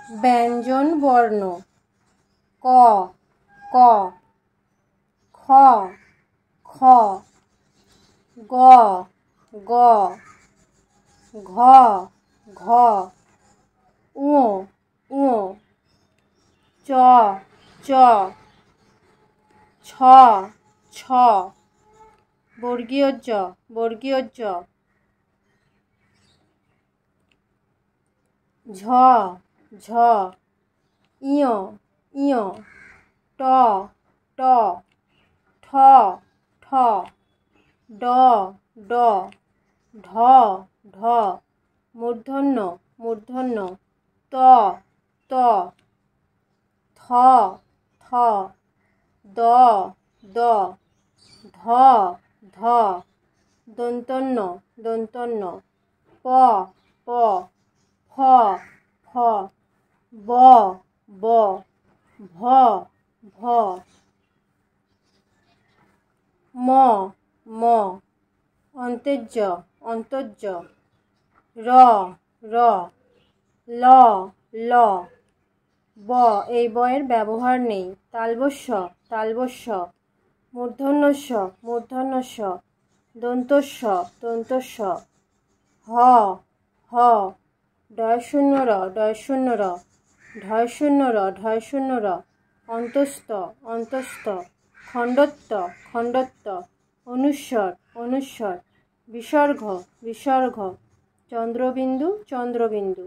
ব্যঞ্জন বর্ণ ক ক খ খ গ গ ঘ ঘ উ উ চ চ ছ ছ বর্গীয় জ বর্গীয় জ ঝ ঝ ইয় ইয় ট ট ঠ ঠ ড ড ঢ ঢ মূর্ধন্য মূর্ধন্য ত ত থ থ দ দ ধ ধ দন্তন্য দন্তন্য প প ফ ফ ব ব ভ ভ ম ম অন্তর্য অন্তর্য র র ল ল ব এই বয়ের ব্যবহার নেই তালবস্য তালবস্য মূর্ধন্যস্য মূর্ধন্যস্য দন্তস্য দন্তস্য হ হ ডয় শূন্য র ডয় শূন্য র ঢয় শূন্য র ঢয় শূন্য র অন্তস্থ অন্তস্থ খণ্ডত্ব খণ্ডত্ব অনুস্বর অনুস্বর বিসর্গ বিসর্গ চন্দ্রবিন্দু চন্দ্রবিন্দু